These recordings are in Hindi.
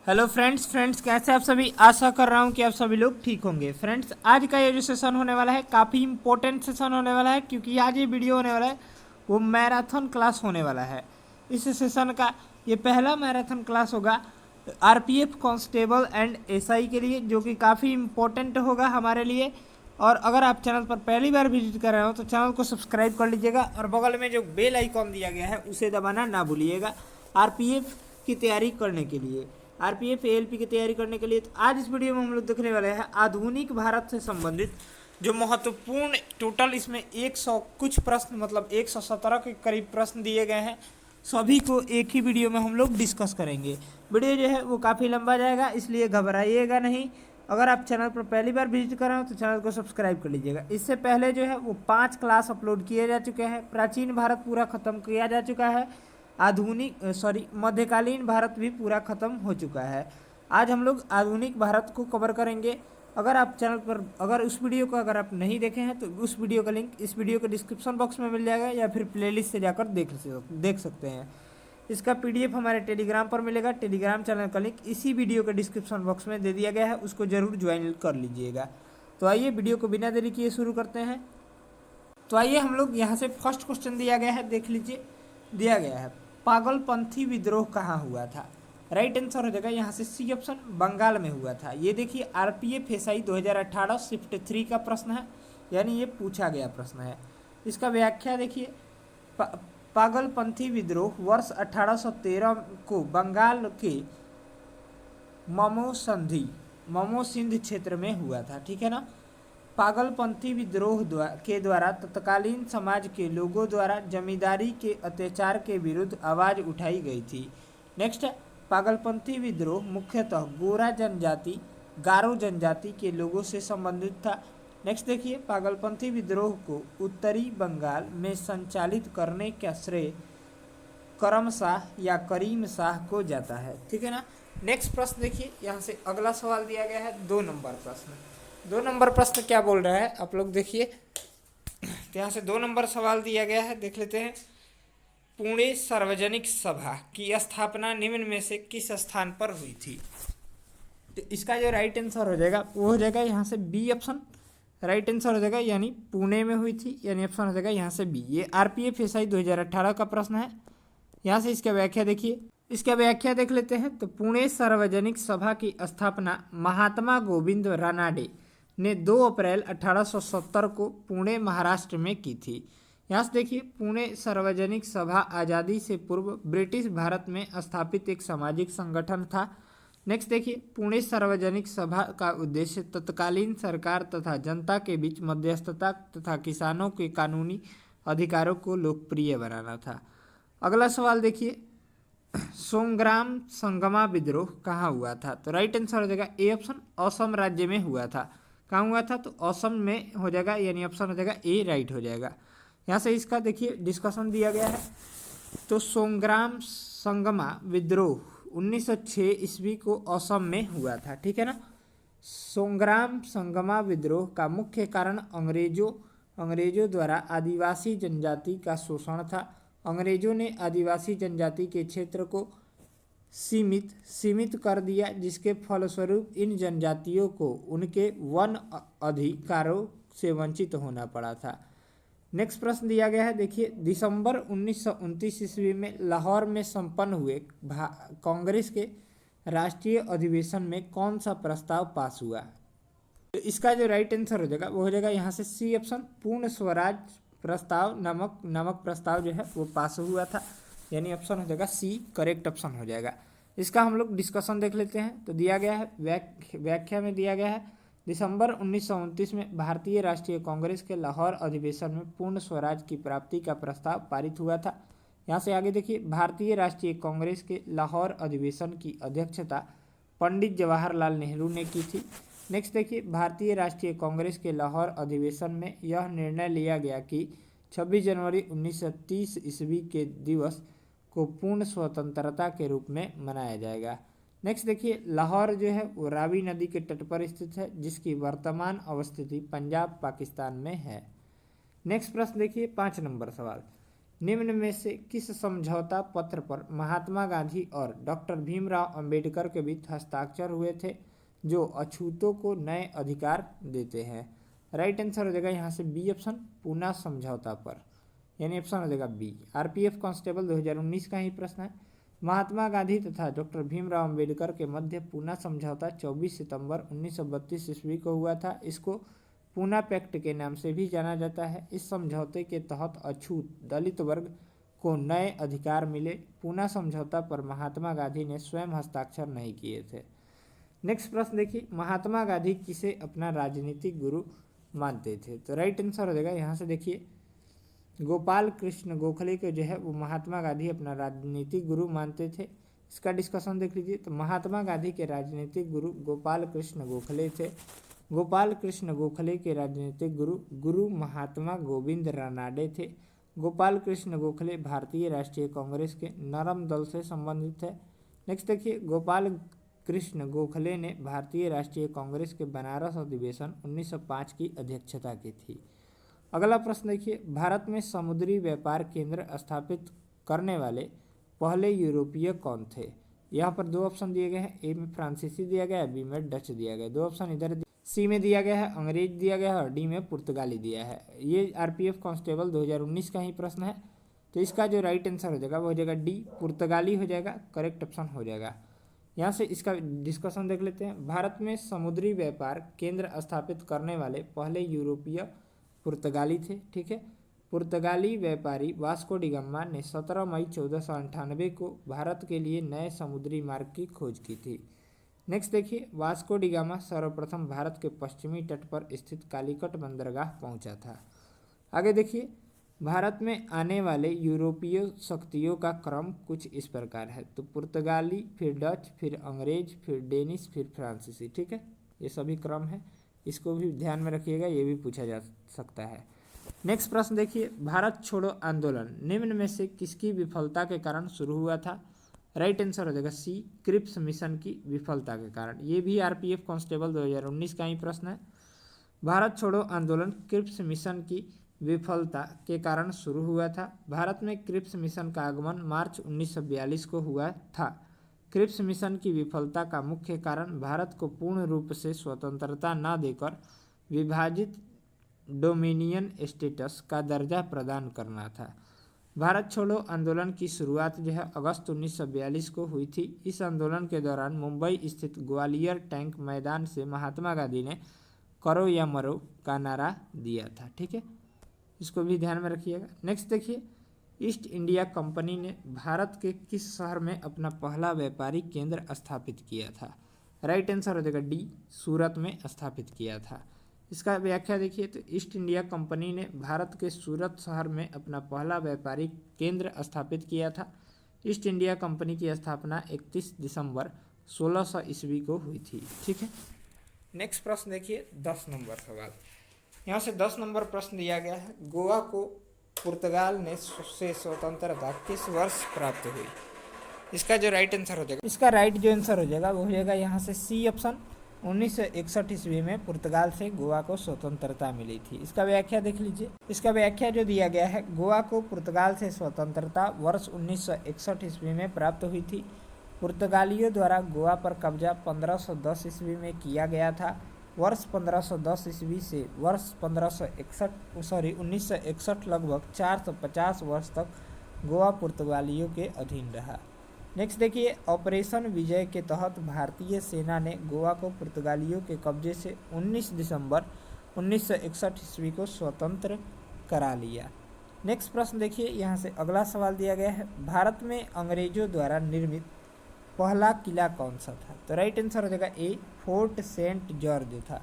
हेलो फ्रेंड्स कैसे आप सभी। आशा कर रहा हूँ कि आप सभी लोग ठीक होंगे। फ्रेंड्स, आज का ये जो सेशन होने वाला है काफ़ी इंपॉर्टेंट सेशन होने वाला है, क्योंकि आज ये वीडियो होने वाला है वो मैराथन क्लास होने वाला है। इस सेशन का ये पहला मैराथन क्लास होगा आरपीएफ कांस्टेबल एंड एसआई के लिए, जो कि काफ़ी इंपॉर्टेंट होगा हमारे लिए। और अगर आप चैनल पर पहली बार विजिट कर रहे हो तो चैनल को सब्सक्राइब कर लीजिएगा और बगल में जो बेल आइकॉन दिया गया है उसे दबाना ना भूलिएगा आरपीएफ की तैयारी करने के लिए, आरपीएफ एएलपी की तैयारी करने के लिए। तो आज इस वीडियो में हम लोग देखने वाले हैं आधुनिक भारत से संबंधित जो महत्वपूर्ण, टोटल इसमें 100 कुछ प्रश्न, मतलब 117 के करीब प्रश्न दिए गए हैं। सभी को एक ही वीडियो में हम लोग डिस्कस करेंगे। वीडियो जो है वो काफ़ी लंबा जाएगा, इसलिए घबराइएगा नहीं। अगर आप चैनल पर पहली बार विजिट कर रहे हो तो चैनल को सब्सक्राइब कर लीजिएगा। इससे पहले जो है वो 5 क्लास अपलोड किए जा चुके हैं। प्राचीन भारत पूरा खत्म किया जा चुका है, मध्यकालीन भारत भी पूरा खत्म हो चुका है। आज हम लोग आधुनिक भारत को कवर करेंगे। अगर आप चैनल पर उस वीडियो को अगर आप नहीं देखे हैं तो उस वीडियो का लिंक इस वीडियो के डिस्क्रिप्शन बॉक्स में मिल जाएगा, या फिर प्लेलिस्ट से जाकर देख सकते हैं। इसका पीडीएफ हमारे टेलीग्राम पर मिलेगा। टेलीग्राम चैनल का लिंक इसी वीडियो के डिस्क्रिप्शन बॉक्स में दे दिया गया है, उसको जरूर ज्वाइन कर लीजिएगा। तो आइए वीडियो को बिना देरी किए शुरू करते हैं। तो आइए हम लोग यहाँ से फर्स्ट क्वेश्चन दिया गया है, देख लीजिए। दिया गया है पागलपंथी विद्रोह कहाँ हुआ था। राइट आंसर हो जाएगा यहाँ से सी ऑप्शन, बंगाल में हुआ था। ये देखिए आरपीएफ एसआई 2018 शिफ्ट 3 का प्रश्न है, यानी ये पूछा गया प्रश्न है। इसका व्याख्या देखिए, पागलपंथी विद्रोह वर्ष 1813 को बंगाल के ममो सिंध क्षेत्र में हुआ था, ठीक है ना। पागलपंथी विद्रोह के द्वारा तत्कालीन समाज के लोगों द्वारा जमींदारी के अत्याचार के विरुद्ध आवाज उठाई गई थी। नेक्स्ट, पागलपंथी विद्रोह मुख्यतः गारो जनजाति के लोगों से संबंधित था। नेक्स्ट देखिए, पागलपंथी विद्रोह को उत्तरी बंगाल में संचालित करने का श्रेय करम शाह या करीम शाह को जाता है, ठीक है ना। नेक्स्ट प्रश्न देखिए, यहाँ से अगला सवाल दिया गया है 2 नंबर प्रश्न। 2 नंबर प्रश्न क्या बोल रहा है आप लोग देखिए। तो यहाँ से 2 नंबर सवाल दिया गया है, देख लेते हैं। पुणे सार्वजनिक सभा की स्थापना निम्न में से किस स्थान पर हुई थी। तो इसका जो राइट आंसर हो जाएगा वो हो जाएगा यहाँ से बी ऑप्शन। राइट आंसर हो जाएगा यानी पुणे में हुई थी, यानी ऑप्शन हो जाएगा यहाँ से बी। ये आरपीएफ एसआई 2018 का प्रश्न है। यहाँ से इसका व्याख्या देखिए, इसका व्याख्या देख लेते हैं। तो पुणे सार्वजनिक सभा की स्थापना महात्मा गोविंद रानाडे ने 2 अप्रैल 1870 को पुणे महाराष्ट्र में की थी। यहाँ से देखिए, पुणे सार्वजनिक सभा आज़ादी से पूर्व ब्रिटिश भारत में स्थापित एक सामाजिक संगठन था। नेक्स्ट देखिए, पुणे सार्वजनिक सभा का उद्देश्य तत्कालीन सरकार तथा जनता के बीच मध्यस्थता तथा किसानों के कानूनी अधिकारों को लोकप्रिय बनाना था। अगला सवाल देखिए, सोमग्राम संगमा विद्रोह कहाँ हुआ था। तो राइट आंसर हो जाएगा ए ऑप्शन, असम राज्य में हुआ था। कहाँ हुआ था, तो असम में हो जाएगा, यानी ऑप्शन हो जाएगा ए राइट हो जाएगा। यहाँ से इसका देखिए डिस्कशन दिया गया है। तो सोमग्राम संगमा विद्रोह 1906 ईस्वी को असम में हुआ था, ठीक है ना। सोमग्राम संगमा विद्रोह का मुख्य कारण अंग्रेजों द्वारा आदिवासी जनजाति का शोषण था। अंग्रेजों ने आदिवासी जनजाति के क्षेत्र को सीमित कर दिया, जिसके फलस्वरूप इन जनजातियों को उनके वन अधिकारों से वंचित होना पड़ा था। नेक्स्ट प्रश्न दिया गया है, देखिए। दिसंबर 1929 ईस्वी में लाहौर में संपन्न हुए कांग्रेस के राष्ट्रीय अधिवेशन में कौन सा प्रस्ताव पास हुआ। तो इसका जो राइट आंसर हो जाएगा वो हो जाएगा यहाँ से सी ऑप्शन, पूर्ण स्वराज प्रस्ताव नामक प्रस्ताव जो है वो पास हुआ था, यानी ऑप्शन हो जाएगा सी करेक्ट ऑप्शन हो जाएगा। इसका हम लोग डिस्कशन देख लेते हैं। तो दिया गया है, व्याख्या में दिया गया है, दिसंबर 1929 में भारतीय राष्ट्रीय कांग्रेस के लाहौर अधिवेशन में पूर्ण स्वराज की प्राप्ति का प्रस्ताव पारित हुआ था। यहाँ से आगे देखिए, भारतीय राष्ट्रीय कांग्रेस के लाहौर अधिवेशन की अध्यक्षता पंडित जवाहरलाल नेहरू ने की थी। नेक्स्ट देखिए, भारतीय राष्ट्रीय कांग्रेस के लाहौर अधिवेशन में यह निर्णय लिया गया कि 26 जनवरी 1930 ईस्वी के दिवस को पूर्ण स्वतंत्रता के रूप में मनाया जाएगा। नेक्स्ट देखिए, लाहौर जो है वो रावी नदी के तट पर स्थित है, जिसकी वर्तमान अवस्थिति पंजाब पाकिस्तान में है। नेक्स्ट प्रश्न देखिए, 5 नंबर सवाल। निम्न में से किस समझौता पत्र पर महात्मा गांधी और डॉक्टर भीमराव अंबेडकर के बीच हस्ताक्षर हुए थे जो अछूतों को नए अधिकार देते हैं? राइट आंसर हो जाएगा यहाँ से बी ऑप्शन, पूना समझौता पर, यानी ऑप्शन हो जाएगा बी। आरपीएफ कांस्टेबल 2019 का ही प्रश्न है। महात्मा गांधी तथा डॉक्टर भीमराव अंबेडकर के मध्य पूना समझौता 24 सितंबर 1932 ईस्वी को हुआ था। इसको पूना पैक्ट के नाम से भी जाना जाता है। इस समझौते के तहत अछूत दलित वर्ग को नए अधिकार मिले। पूना समझौता पर महात्मा गांधी ने स्वयं हस्ताक्षर नहीं किए थे। नेक्स्ट प्रश्न देखिए, महात्मा गांधी किसे अपना राजनीतिक गुरु मानते थे? तो राइट आंसर हो जाएगा यहाँ से देखिए, गोपाल कृष्ण गोखले को जो है वो महात्मा गांधी अपना राजनीतिक गुरु मानते थे। इसका डिस्कशन देख लीजिए। तो महात्मा गांधी के राजनीतिक गुरु गोपाल कृष्ण गोखले थे। गोपाल कृष्ण गोखले के राजनीतिक गुरु महात्मा गोविंद रानाडे थे। गोपाल कृष्ण गोखले भारतीय राष्ट्रीय कांग्रेस के नरम दल से संबंधित है। नेक्स्ट देखिए, गोपाल कृष्ण गोखले ने भारतीय राष्ट्रीय कांग्रेस के बनारस अधिवेशन 1905 की अध्यक्षता की थी। अगला प्रश्न देखिए, भारत में समुद्री व्यापार केंद्र स्थापित करने वाले पहले यूरोपीय कौन थे? यहाँ पर दो ऑप्शन दिए गए हैं, ए में फ्रांसीसी दिया गया है, बी में डच दिया गया है। दो ऑप्शन इधर सी में दिया गया है, अंग्रेज दिया गया है, और डी में पुर्तगाली दिया है। ये आरपीएफ कांस्टेबल 2019 का ही प्रश्न है। तो इसका जो राइट आंसर हो जाएगा वो हो जाएगा डी, पुर्तगाली हो जाएगा, करेक्ट ऑप्शन हो जाएगा। यहाँ से इसका डिस्कशन देख लेते हैं। भारत में समुद्री व्यापार केंद्र स्थापित करने वाले पहले यूरोपीय पुर्तगाली थे। ठीक है, पुर्तगाली व्यापारी वास्को डी गामा ने 17 मई 1498 को भारत के लिए नए समुद्री मार्ग की खोज की थी। नेक्स्ट देखिए, वास्को डी गामा सर्वप्रथम भारत के पश्चिमी तट पर स्थित कालीकट बंदरगाह पहुंचा था। आगे देखिए, भारत में आने वाले यूरोपीय शक्तियों का क्रम कुछ इस प्रकार है। तो पुर्तगाली, फिर डच, फिर अंग्रेज, फिर डेनिश, फिर फ्रांसीसी। ठीक है, ये सभी क्रम है, इसको भी ध्यान में रखिएगा, ये भी पूछा जा सकता है। नेक्स्ट प्रश्न देखिए, भारत छोड़ो आंदोलन निम्न में से किसकी विफलता के कारण शुरू हुआ था? राइट आंसर हो जाएगा सी, क्रिप्स मिशन की विफलता के कारण। ये भी आरपीएफ कांस्टेबल 2019 का ही प्रश्न है। भारत छोड़ो आंदोलन क्रिप्स मिशन की विफलता के कारण शुरू हुआ था। भारत में क्रिप्स मिशन का आगमन मार्च 1942 को हुआ था। क्रिप्स मिशन की विफलता का मुख्य कारण भारत को पूर्ण रूप से स्वतंत्रता न देकर विभाजित डोमिनियन स्टेटस का दर्जा प्रदान करना था। भारत छोड़ो आंदोलन की शुरुआत जो है अगस्त 1942 को हुई थी। इस आंदोलन के दौरान मुंबई स्थित ग्वालियर टैंक मैदान से महात्मा गांधी ने करो या मरो का नारा दिया था। ठीक है, इसको भी ध्यान में रखिएगा। नेक्स्ट देखिए, ईस्ट इंडिया कंपनी ने भारत के किस शहर में अपना पहला व्यापारिक केंद्र स्थापित किया था? राइट आंसर हो जाएगा डी, सूरत में स्थापित किया था। इसका व्याख्या देखिए, तो ईस्ट इंडिया कंपनी ने भारत के सूरत शहर में अपना पहला व्यापारिक केंद्र स्थापित किया था। ईस्ट इंडिया कंपनी की स्थापना 31 दिसंबर 1600 ईस्वी को हुई थी। ठीक है, नेक्स्ट प्रश्न देखिए, 10 नंबर सवाल। यहाँ से 10 नंबर प्रश्न दिया गया है, गोवा को पुर्तगाल ने से स्वतंत्रता किस वर्ष प्राप्त हुई? इसका जो राइट आंसर हो जाएगा, इसका राइट जो आंसर हो जाएगा वो हो जाएगा यहाँ से सी ऑप्शन, 1961 ईस्वी में पुर्तगाल से गोवा को स्वतंत्रता मिली थी। इसका व्याख्या देख लीजिए। इसका व्याख्या जो दिया गया है, गोवा को पुर्तगाल से स्वतंत्रता वर्ष 1961 ईस्वी में प्राप्त हुई थी। पुर्तगालियों द्वारा गोवा पर कब्जा 1510 ईस्वी में किया गया था। वर्ष 1510 ईस्वी से वर्ष 1961 लगभग 450 वर्ष तक गोवा पुर्तगालियों के अधीन रहा। नेक्स्ट देखिए, ऑपरेशन विजय के तहत भारतीय सेना ने गोवा को पुर्तगालियों के कब्जे से 19 दिसंबर 1961 ईस्वी को स्वतंत्र करा लिया। नेक्स्ट प्रश्न देखिए, यहाँ से अगला सवाल दिया गया है, भारत में अंग्रेजों द्वारा निर्मित पहला किला कौन सा था? तो राइट आंसर हो जाएगा ए, फोर्ट सेंट जॉर्ज था।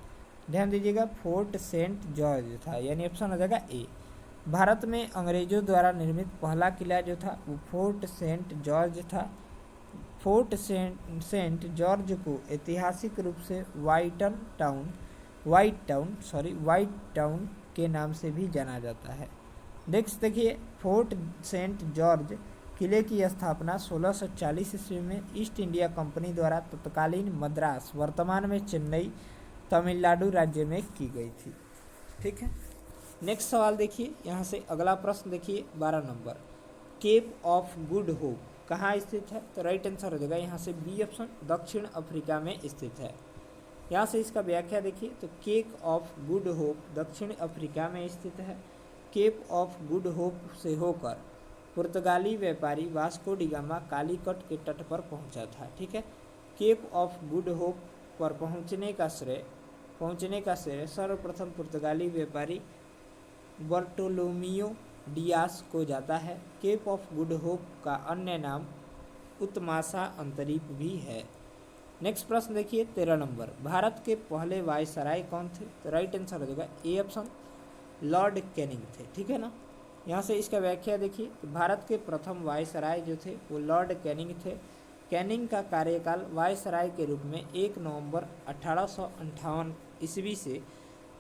ध्यान दीजिएगा, फोर्ट सेंट जॉर्ज था, यानी ऑप्शन हो जाएगा ए। भारत में अंग्रेजों द्वारा निर्मित पहला किला जो था वो फोर्ट सेंट जॉर्ज था। फोर्ट सेंट जॉर्ज को ऐतिहासिक रूप से वाइट टाउन के नाम से भी जाना जाता है। नेक्स्ट देखिए, फोर्ट सेंट जॉर्ज किले की स्थापना 1640 ईस्वी में ईस्ट इंडिया कंपनी द्वारा तत्कालीन मद्रास, वर्तमान में चेन्नई, तमिलनाडु राज्य में की गई थी। ठीक है, नेक्स्ट सवाल देखिए, यहाँ से अगला प्रश्न देखिए 12 नंबर। केप ऑफ गुड होप कहाँ स्थित है? तो राइट आंसर हो जाएगा यहाँ से बी ऑप्शन, दक्षिण अफ्रीका में स्थित है। यहाँ से इसका व्याख्या देखिए तो केप ऑफ गुड होप दक्षिण अफ्रीका में स्थित है। केप ऑफ गुड होप से होकर पुर्तगाली व्यापारी वास्को डी गामा कालीकट के तट पर पहुंचा था। ठीक है, केप ऑफ गुड होप पर पहुंचने का श्रेय सर्वप्रथम पुर्तगाली व्यापारी बर्टोलोमियो डियास को जाता है। केप ऑफ गुड होप का अन्य नाम उत्मासा अंतरीप भी है। नेक्स्ट प्रश्न देखिए 13 नंबर, भारत के पहले वायसराय कौन थे? तो राइट आंसर हो जाएगा ए ऑप्शन, लॉर्ड कैनिंग थे। ठीक है ना, यहाँ से इसका व्याख्या देखिए तो भारत के प्रथम वायसराय जो थे वो लॉर्ड कैनिंग थे। कैनिंग का कार्यकाल वायसराय के रूप में 1 नवंबर 1858 ईस्वी से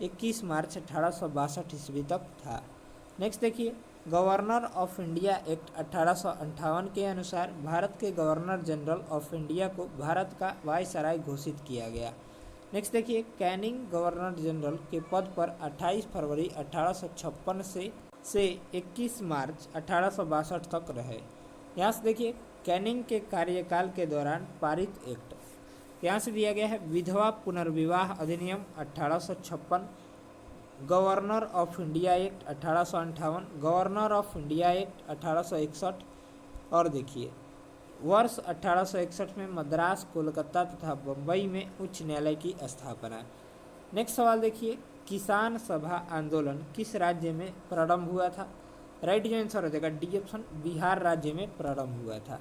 21 मार्च 1862 ईस्वी तक था। नेक्स्ट देखिए, गवर्नर ऑफ इंडिया एक्ट 1858 के अनुसार भारत के गवर्नर जनरल ऑफ इंडिया को भारत का वायसराय घोषित किया गया। नेक्स्ट देखिए, कैनिंग गवर्नर जनरल के पद पर 28 फरवरी 1856 से 21 मार्च 1862 तक रहे। यहाँ से देखिए कैनिंग के कार्यकाल के दौरान पारित एक्ट, यहाँ से दिया गया है विधवा पुनर्विवाह अधिनियम 1856, governor of India act 1858, governor of India act 1861 और देखिए वर्ष 1861 में मद्रास, कोलकाता तथा बम्बई में उच्च न्यायालय की स्थापना। नेक्स्ट सवाल देखिए, किसान सभा आंदोलन किस राज्य में प्रारंभ हुआ था? राइट जो आंसर हो जाएगा डी ऑप्शन, बिहार राज्य में प्रारंभ हुआ था।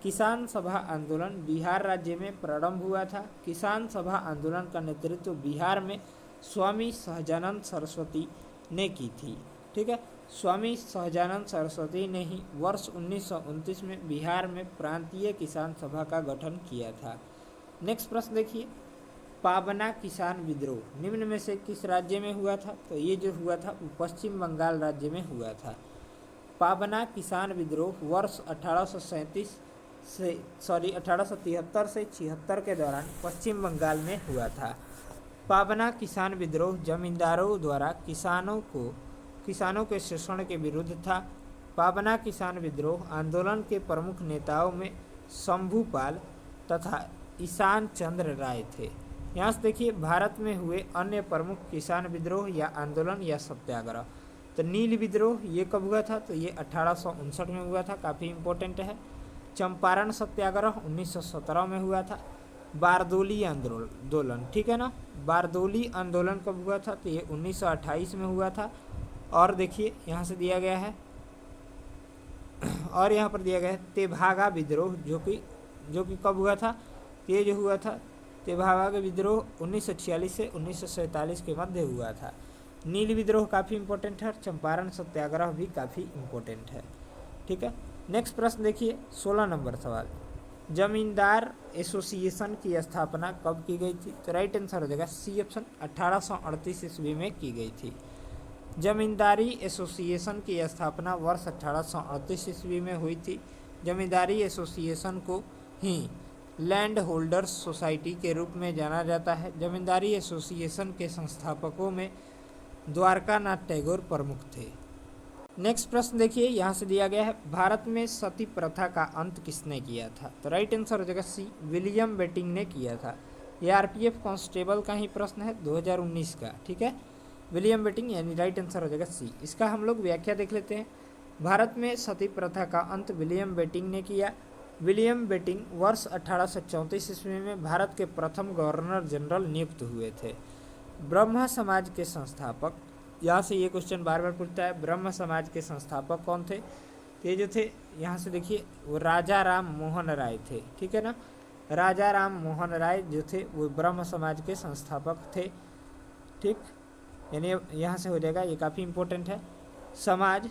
किसान सभा आंदोलन बिहार राज्य में प्रारंभ हुआ था। किसान सभा आंदोलन का नेतृत्व बिहार में स्वामी सहजानंद सरस्वती ने की थी। ठीक है, स्वामी सहजानंद सरस्वती ने ही वर्ष 1929 में बिहार में प्रांतीय किसान सभा का गठन किया था। नेक्स्ट प्रश्न देखिए, पाबना किसान विद्रोह निम्न में से किस राज्य में हुआ था? तो ये जो हुआ था वो पश्चिम बंगाल राज्य में हुआ था। पाबना किसान विद्रोह वर्ष 1873 से 76 के दौरान पश्चिम बंगाल में हुआ था। पाबना किसान विद्रोह जमींदारों द्वारा किसानों के शोषण के विरुद्ध था। पाबना किसान विद्रोह आंदोलन के प्रमुख नेताओं में शंभूपाल तथा ईशान चंद्र राय थे। यहाँ से देखिए भारत में हुए अन्य प्रमुख किसान विद्रोह या आंदोलन या सत्याग्रह, तो नील विद्रोह ये कब हुआ था? तो ये 1859 में हुआ था, काफ़ी इम्पोर्टेंट है। चंपारण सत्याग्रह 1917 में हुआ था। बारदोली आंदोलन, ठीक है ना, बारदोली आंदोलन कब हुआ था? तो ये 1928 में हुआ था। और देखिए यहाँ से दिया गया है और यहाँ पर दिया गया है तेभागा विद्रोह जो कि कब हुआ था? ये जो हुआ था तेभागा विद्रोह 1946 से 1947 के मध्य हुआ था। नील विद्रोह काफ़ी इंपॉर्टेंट है, चंपारण सत्याग्रह भी काफ़ी इंपॉर्टेंट है। ठीक है, नेक्स्ट प्रश्न देखिए 16 नंबर सवाल, जमींदार एसोसिएशन की स्थापना कब की गई थी? तो राइट आंसर हो जाएगा सी ऑप्शन, 1838 ईस्वी में की गई थी। जमींदारी एसोसिएशन की स्थापना वर्ष 1838 ईस्वी में हुई थी। जमींदारी एसोसिएशन को ही लैंड होल्डर्स सोसाइटी के रूप में जाना जाता है। जमींदारी एसोसिएशन के संस्थापकों में द्वारकानाथ टैगोर प्रमुख थे। नेक्स्ट प्रश्न देखिए, यहाँ से दिया गया है भारत में सती प्रथा का अंत किसने किया था? तो राइट आंसर हो जाएगा सी, विलियम बेटिंग ने किया था। ये आरपीएफ कांस्टेबल का ही प्रश्न है 2019 का। ठीक है, विलियम बेटिंग यानी राइट आंसर हो जाएगा सी। इसका हम लोग व्याख्या देख लेते हैं। भारत में सती प्रथा का अंत विलियम बेटिंग ने किया। विलियम बेटिंग वर्ष 1834 ईस्वी में भारत के प्रथम गवर्नर जनरल नियुक्त हुए थे। ब्रह्म समाज के संस्थापक, यहाँ से ये क्वेश्चन बार बार पूछता है, ब्रह्म समाज के संस्थापक कौन थे? ये जो थे यहाँ से देखिए वो राजा राम मोहन राय थे। ठीक है ना, राजा राम मोहन राय जो थे वो ब्रह्म समाज के संस्थापक थे। ठीक, यानी यहाँ से हो जाएगा, ये काफ़ी इम्पोर्टेंट है। समाज,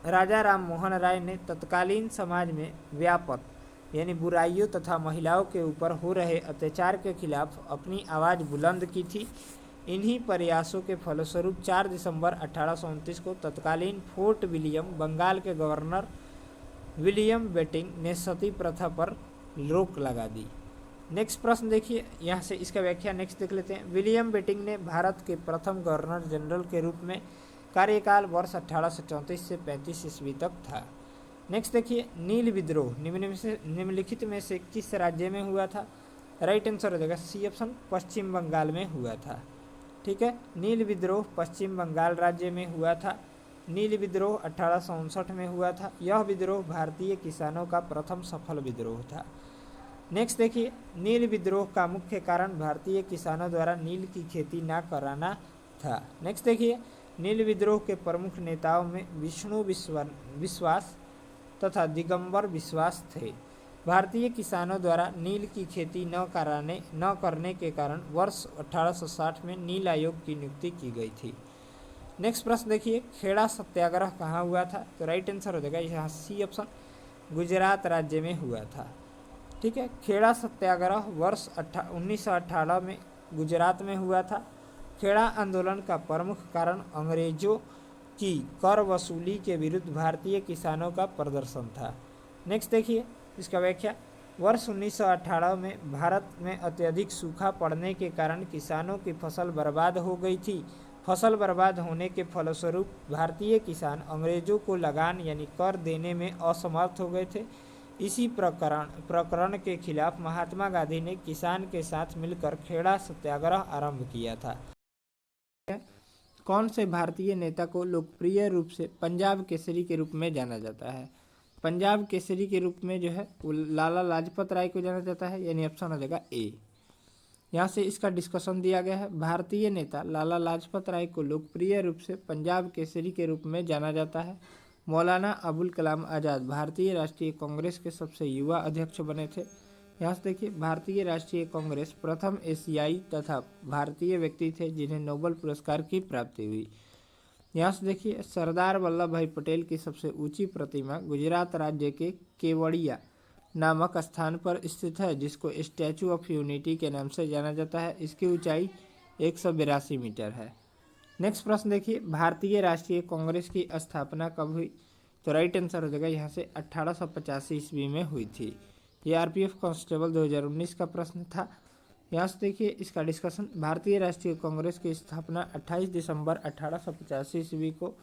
राजा राम मोहन राय ने तत्कालीन समाज में व्यापक यानी बुराइयों तथा महिलाओं के ऊपर हो रहे अत्याचार के खिलाफ अपनी आवाज़ बुलंद की थी। इन्हीं प्रयासों के फलस्वरूप 4 दिसंबर 1829 को तत्कालीन फोर्ट विलियम बंगाल के गवर्नर विलियम बेटिंग ने सती प्रथा पर रोक लगा दी। नेक्स्ट प्रश्न देखिए, यहाँ से इसका व्याख्या नेक्स्ट देख लेते हैं। विलियम बेटिंग ने भारत के प्रथम गवर्नर जनरल के रूप में कार्यकाल वर्ष 1834 से 35 ईस्वी तक था। नेक्स्ट देखिए, नील विद्रोह निम्नलिखित में से किस राज्य में हुआ था? राइट आंसर हो जाएगा सी ऑप्शन, पश्चिम बंगाल में हुआ था। ठीक है, नील विद्रोह पश्चिम बंगाल राज्य में हुआ था। नील विद्रोह 1859 में हुआ था। यह विद्रोह भारतीय किसानों का प्रथम सफल विद्रोह था। नेक्स्ट देखिए, नील विद्रोह का मुख्य कारण भारतीय किसानों द्वारा नील की खेती न कराना था। नेक्स्ट देखिए, नील विद्रोह के प्रमुख नेताओं में विष्णु विश्वास तथा दिगंबर विश्वास थे। भारतीय किसानों द्वारा नील की खेती न करने के कारण वर्ष 1860 में नील आयोग की नियुक्ति की गई थी। नेक्स्ट प्रश्न देखिए, खेड़ा सत्याग्रह कहाँ हुआ था? तो राइट आंसर हो जाएगा यहाँ सी ऑप्शन, गुजरात राज्य में हुआ था। ठीक है, खेड़ा सत्याग्रह वर्ष 1918 में गुजरात में हुआ था। खेड़ा आंदोलन का प्रमुख कारण अंग्रेजों की कर वसूली के विरुद्ध भारतीय किसानों का प्रदर्शन था। नेक्स्ट देखिए इसका व्याख्या, वर्ष 1918 में भारत में अत्यधिक सूखा पड़ने के कारण किसानों की फसल बर्बाद हो गई थी। फसल बर्बाद होने के फलस्वरूप भारतीय किसान अंग्रेजों को लगान यानी कर देने में असमर्थ हो गए थे। इसी प्रकरण के खिलाफ महात्मा गांधी ने किसान के साथ मिलकर खेड़ा सत्याग्रह आरंभ किया था। कौन से भारतीय नेता को लोकप्रिय रूप से पंजाब केसरी के रूप में जाना जाता है? पंजाब केसरी के रूप में जो है वो लाला लाजपत राय को जाना जाता है, यानी ऑप्शन हो जाएगा ए। यहाँ से इसका डिस्कशन दिया गया है। भारतीय नेता लाला लाजपत राय को लोकप्रिय रूप से पंजाब केसरी के रूप में जाना जाता है। मौलाना अबुल कलाम आज़ाद भारतीय राष्ट्रीय कांग्रेस के सबसे युवा अध्यक्ष बने थे। यहाँ से देखिए, भारतीय राष्ट्रीय कांग्रेस प्रथम एशियाई तथा भारतीय व्यक्ति थे जिन्हें नोबेल पुरस्कार की प्राप्ति हुई। यहाँ से देखिए, सरदार वल्लभ भाई पटेल की सबसे ऊंची प्रतिमा गुजरात राज्य के केवड़िया नामक स्थान पर स्थित है, जिसको स्टैचू ऑफ यूनिटी के नाम से जाना जाता है। इसकी ऊंचाई 182 मीटर है। नेक्स्ट प्रश्न देखिए, भारतीय राष्ट्रीय कांग्रेस की स्थापना कब हुई? तो राइट आंसर हो जाएगा यहाँ से 1885 ईस्वी में हुई थी। ये आरपीएफ कांस्टेबल 2019 का प्रश्न था। यहाँ से देखिए इसका डिस्कशन, भारतीय राष्ट्रीय कांग्रेस की स्थापना 28 दिसंबर 1885 ईस्वी को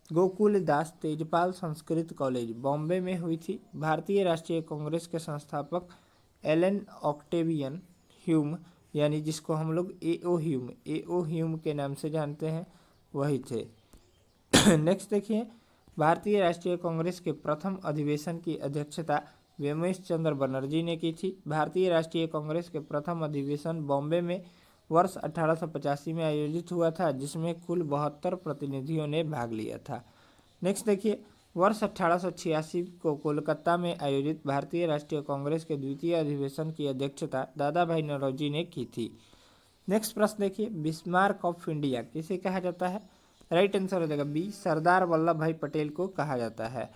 गोकुल दास तेजपाल संस्कृत कॉलेज बॉम्बे में हुई थी। भारतीय राष्ट्रीय कांग्रेस के संस्थापक एलन ऑक्टेवियन ह्यूम, यानी जिसको हम लोग एओ ह्यूम के नाम से जानते हैं, वही थे। नेक्स्ट देखिए, भारतीय राष्ट्रीय कांग्रेस के प्रथम अधिवेशन की अध्यक्षता व्योमेश चंद्र बनर्जी ने की थी। भारतीय राष्ट्रीय कांग्रेस के प्रथम अधिवेशन बॉम्बे में वर्ष 1885 में आयोजित हुआ था, जिसमें कुल 72 प्रतिनिधियों ने भाग लिया था। नेक्स्ट देखिए, वर्ष 1886 को कोलकाता में आयोजित भारतीय राष्ट्रीय कांग्रेस के द्वितीय अधिवेशन की अध्यक्षता दादा भाई नौरोजी ने की थी। नेक्स्ट प्रश्न देखिए, बिस्मार्क ऑफ इंडिया किसे कहा जाता है? राइट आंसर हो जाएगा बी, सरदार वल्लभ भाई पटेल को कहा जाता है।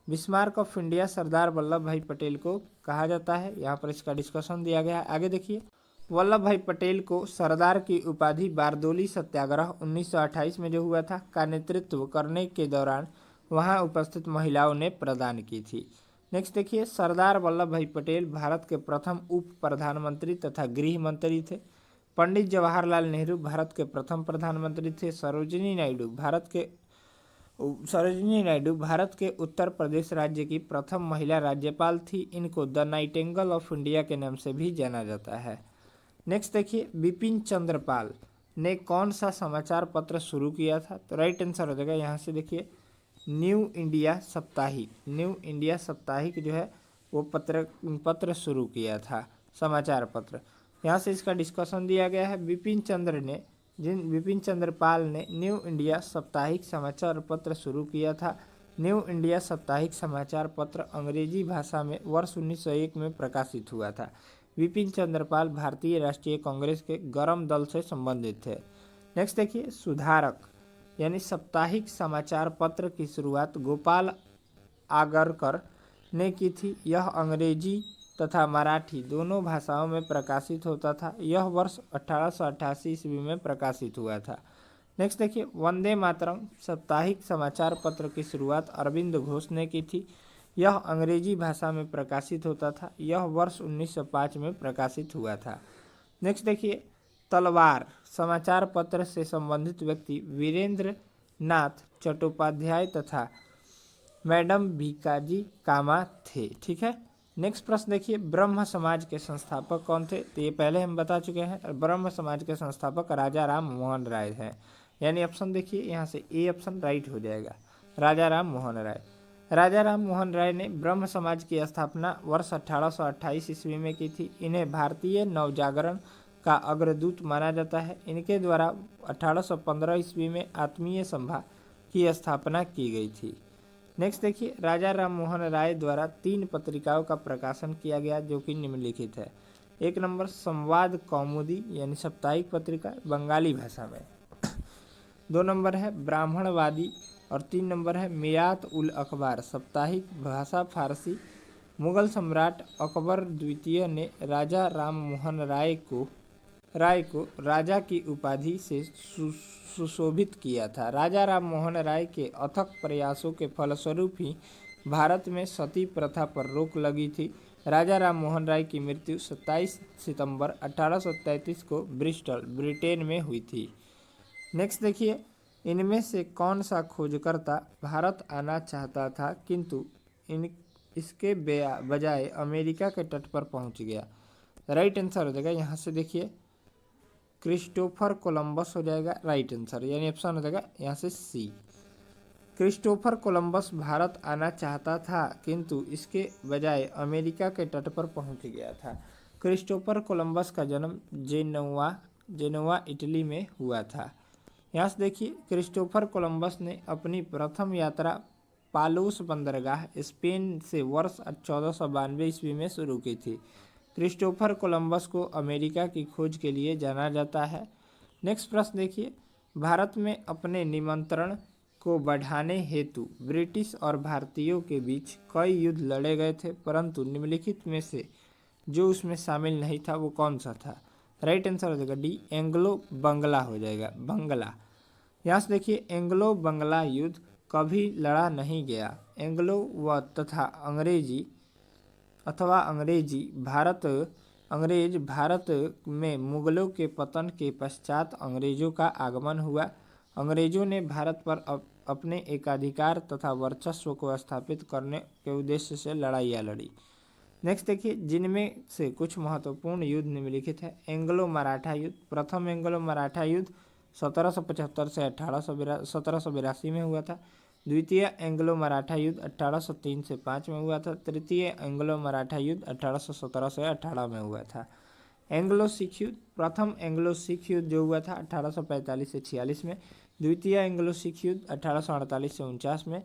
Bismarck of India Sardar Vallabh भाई पटेल को कहा जाता है। यहाँ पर इसका डिस्कशन दिया गया है। आगे देखिए, वल्लभ भाई पटेल को सरदार की उपाधि बारदोली सत्याग्रह 1928 में जो हुआ था का नेतृत्व करने के दौरान वहां उपस्थित महिलाओं ने प्रदान की थी। नेक्स्ट देखिए, सरदार वल्लभ भाई पटेल भारत के प्रथम उप प्रधानमंत्री तथा गृह मंत्री थे। पंडित जवाहरलाल नेहरू भारत के प्रथम प्रधानमंत्री थे। सरोजिनी नायडू भारत के उत्तर प्रदेश राज्य की प्रथम महिला राज्यपाल थी। इनको द नाइटिंगेल ऑफ इंडिया के नाम से भी जाना जाता है। नेक्स्ट देखिए, बिपिन चंद्र पाल ने कौन सा समाचार पत्र शुरू किया था? तो राइट आंसर हो जाएगा यहाँ से देखिए, न्यू इंडिया साप्ताहिक जो है वो पत्र शुरू किया था, समाचार पत्र। यहाँ से इसका डिस्कशन दिया गया है। बिपिन चंद्र पाल ने न्यू इंडिया साप्ताहिक समाचार पत्र शुरू किया था। न्यू इंडिया साप्ताहिक समाचार पत्र अंग्रेजी भाषा में वर्ष 1901 में प्रकाशित हुआ था। बिपिन चंद्र पाल भारतीय राष्ट्रीय कांग्रेस के गरम दल से संबंधित थे। नेक्स्ट देखिए, सुधारक यानी साप्ताहिक समाचार पत्र की शुरुआत गोपाल आगरकर ने की थी। यह अंग्रेजी तथा मराठी दोनों भाषाओं में प्रकाशित होता था। यह वर्ष 1888 ईस्वी में प्रकाशित हुआ था। नेक्स्ट देखिए, वंदे मातरम साप्ताहिक समाचार पत्र की शुरुआत अरविंद घोष ने की थी। यह अंग्रेजी भाषा में प्रकाशित होता था। यह वर्ष 1905 में प्रकाशित हुआ था। नेक्स्ट देखिए, तलवार समाचार पत्र से संबंधित व्यक्ति वीरेंद्र नाथ चट्टोपाध्याय तथा मैडम भीकाजी कामा थे। ठीक है, नेक्स्ट प्रश्न देखिए, ब्रह्म समाज के संस्थापक कौन थे? तो ये पहले हम बता चुके हैं, ब्रह्म समाज के संस्थापक राजा राम मोहन राय हैं। यानी ऑप्शन देखिए यहाँ से ए ऑप्शन राइट हो जाएगा, राजा राम मोहन राय। राजा राम मोहन राय ने ब्रह्म समाज की स्थापना वर्ष 1828 ईस्वी में की थी। इन्हें भारतीय नवजागरण का अग्रदूत माना जाता है। इनके द्वारा 1815 ईस्वी में आत्मीय सभा की स्थापना की गई थी। नेक्स्ट देखिए, राजा राम मोहन राय द्वारा 3 पत्रिकाओं का प्रकाशन किया गया जो कि निम्नलिखित है। 1 नंबर संवाद कौमुदी यानी साप्ताहिक पत्रिका बंगाली भाषा में, 2 नंबर है ब्राह्मणवादी और 3 नंबर है मियात उल अखबार साप्ताहिक भाषा फारसी। मुगल सम्राट अकबर द्वितीय ने राजा राम मोहन राय को राजा की उपाधि से सुशोभित किया था। राजा राम मोहन राय के अथक प्रयासों के फलस्वरूप ही भारत में सती प्रथा पर रोक लगी थी। राजा राम मोहन राय की मृत्यु 27 सितंबर 1833 को ब्रिस्टल ब्रिटेन में हुई थी। नेक्स्ट देखिए, इनमें से कौन सा खोजकर्ता भारत आना चाहता था किंतु इसके बजाय अमेरिका के तट पर पहुंच गया? राइट आंसर हो जाएगा यहाँ से देखिए क्रिस्टोफर कोलंबस हो जाएगा राइट आंसर, यानी ऑप्शन हो जाएगा यहाँ से सी। क्रिस्टोफर कोलंबस भारत आना चाहता था किंतु इसके बजाय अमेरिका के तट पर पहुंच गया था। क्रिस्टोफर कोलंबस का जन्म जेनोवा इटली में हुआ था। यहाँ से देखिए, क्रिस्टोफर कोलंबस ने अपनी प्रथम यात्रा पालोस बंदरगाह स्पेन से वर्ष 1492 ईस्वी में शुरू की थी। क्रिस्टोफर कोलंबस को अमेरिका की खोज के लिए जाना जाता है। नेक्स्ट प्रश्न देखिए, भारत में अपने निमंत्रण को बढ़ाने हेतु ब्रिटिश और भारतीयों के बीच कई युद्ध लड़े गए थे, परंतु निम्नलिखित में से जो उसमें शामिल नहीं था वो कौन सा था? राइट आंसर हो जाएगा डी एंग्लो बंगला हो जाएगा, बंगला। यहाँ से देखिए, एंग्लो बंगला युद्ध कभी लड़ा नहीं गया। एंग्लो व तथा अंग्रेज भारत में मुगलों के पतन के पश्चात अंग्रेजों का आगमन हुआ। अंग्रेजों ने भारत पर अपने एकाधिकार तथा वर्चस्व को स्थापित करने के उद्देश्य से लड़ाइयाँ लड़ी। नेक्स्ट देखिए, जिनमें से कुछ महत्वपूर्ण युद्ध निम्नलिखित है। एंग्लो मराठा युद्ध, प्रथम एंग्लो मराठा युद्ध 1775 से 1782 में हुआ था। द्वितीय एंग्लो मराठा युद्ध 1803 से 5 में हुआ था। तृतीय एंग्लो मराठा युद्ध 1817 से 18 में हुआ था। एंग्लो सिख युद्ध, प्रथम एंग्लो सिख युद्ध जो हुआ था 1845 से 46 में। द्वितीय एंग्लो सिख युद्ध 1848 से 49 में।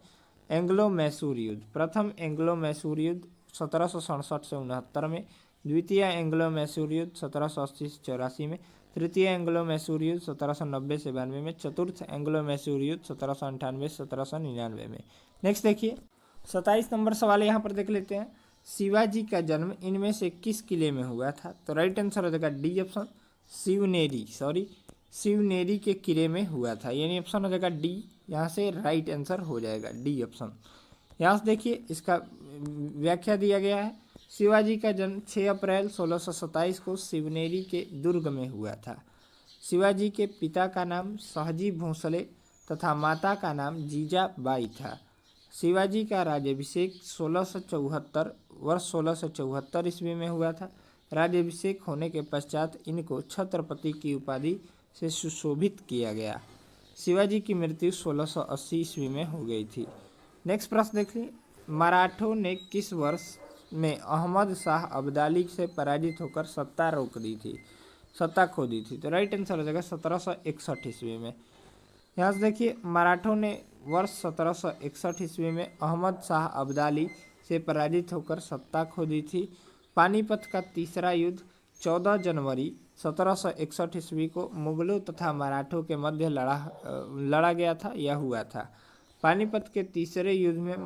एंग्लो मैसूर युद्ध, प्रथम एंग्लो मैसूर युद्ध 1767 से 69 में। द्वितीय एंग्लो मैसूर युद्ध 1780 से 84 में। तृतीय एंग्लो मैसूर युद्ध 1790 से 92 में। चतुर्थ एंग्लो मैसूर युद्ध 1798 से 1799 में। नेक्स्ट देखिए, 27 नंबर सवाल यहाँ पर देख लेते हैं। शिवाजी का जन्म इनमें से किस किले में हुआ था? तो राइट आंसर हो जाएगा डी ऑप्शन शिवनेरी के किले में हुआ था, यानी ऑप्शन हो जाएगा डी, यहाँ से राइट आंसर हो जाएगा डी ऑप्शन। यहाँ से देखिए, इसका व्याख्या दिया गया है। शिवाजी का जन्म 6 अप्रैल 1627 को शिवनेरी के दुर्ग में हुआ था। शिवाजी के पिता का नाम सहजी भोसले तथा माता का नाम जीजाबाई था। शिवाजी का राज्याभिषेक 1674 ईस्वी में हुआ था। राज्याभिषेक होने के पश्चात इनको छत्रपति की उपाधि से सुशोभित किया गया। शिवाजी की मृत्यु 1680 ईस्वी में हो गई थी। नेक्स्ट प्रश्न देखिए, मराठों ने किस वर्ष में अहमद शाह अब्दाली से पराजित होकर सत्ता खो दी थी? तो राइट आंसर हो जाएगा 1761 ईस्वी में। यहाँ से देखिए, मराठों ने वर्ष 1761 ईस्वी में अहमद शाह अब्दाली से पराजित होकर सत्ता खो दी थी। पानीपत का तीसरा युद्ध 14 जनवरी 1761 ईस्वी को मुगलों तथा मराठों के मध्य लड़ा गया था, यह हुआ था। पानीपत के तीसरे युद्ध में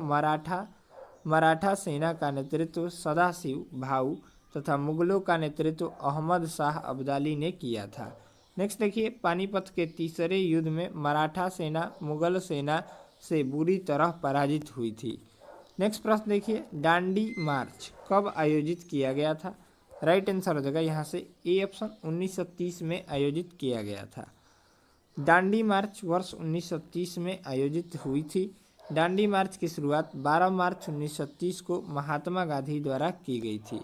मराठा सेना का नेतृत्व सदाशिव भाऊ तथा मुगलों का नेतृत्व अहमद शाह अब्दाली ने किया था। नेक्स्ट देखिए, पानीपत के तीसरे युद्ध में मराठा सेना मुगल सेना से बुरी तरह पराजित हुई थी। नेक्स्ट प्रश्न देखिए, दांडी मार्च कब आयोजित किया गया था? राइट आंसर हो जाएगा यहाँ से ए ऑप्शन 1930 में आयोजित किया गया था। दांडी मार्च वर्ष 1930 में आयोजित हुई थी। दांडी मार्च की शुरुआत 12 मार्च 1930 को महात्मा गांधी द्वारा की गई थी।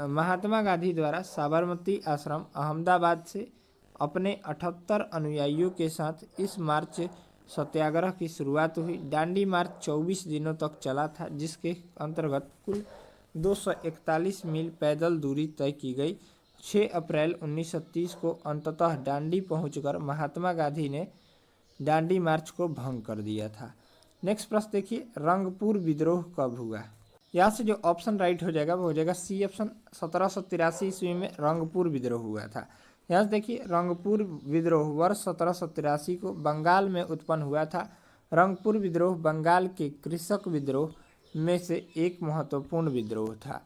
महात्मा गांधी द्वारा साबरमती आश्रम अहमदाबाद से अपने 78 अनुयायियों के साथ इस मार्च सत्याग्रह की शुरुआत हुई। दांडी मार्च 24 दिनों तक चला था, जिसके अंतर्गत कुल 241 मील पैदल दूरी तय की गई। 6 अप्रैल 1930 को अंततः दांडी पहुंचकर महात्मा गांधी ने दांडी मार्च को भंग कर दिया था। नेक्स्ट प्रश्न देखिए, रंगपुर विद्रोह कब हुआ? यहाँ से जो ऑप्शन राइट हो जाएगा वो हो जाएगा सी ऑप्शन। 1783 ईस्वी में रंगपुर विद्रोह हुआ था। यहाँ से देखिए, रंगपुर विद्रोह वर्ष 1783 को बंगाल में उत्पन्न हुआ था। रंगपुर विद्रोह बंगाल के कृषक विद्रोह में से एक महत्वपूर्ण विद्रोह था।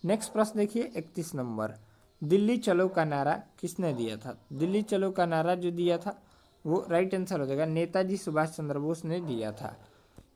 नेक्स्ट प्रश्न देखिए, 31 नंबर, दिल्ली चलो का नारा किसने दिया था? दिल्ली चलो का नारा जो दिया था वो राइट आंसर हो जाएगा नेताजी सुभाष चंद्र बोस ने दिया था,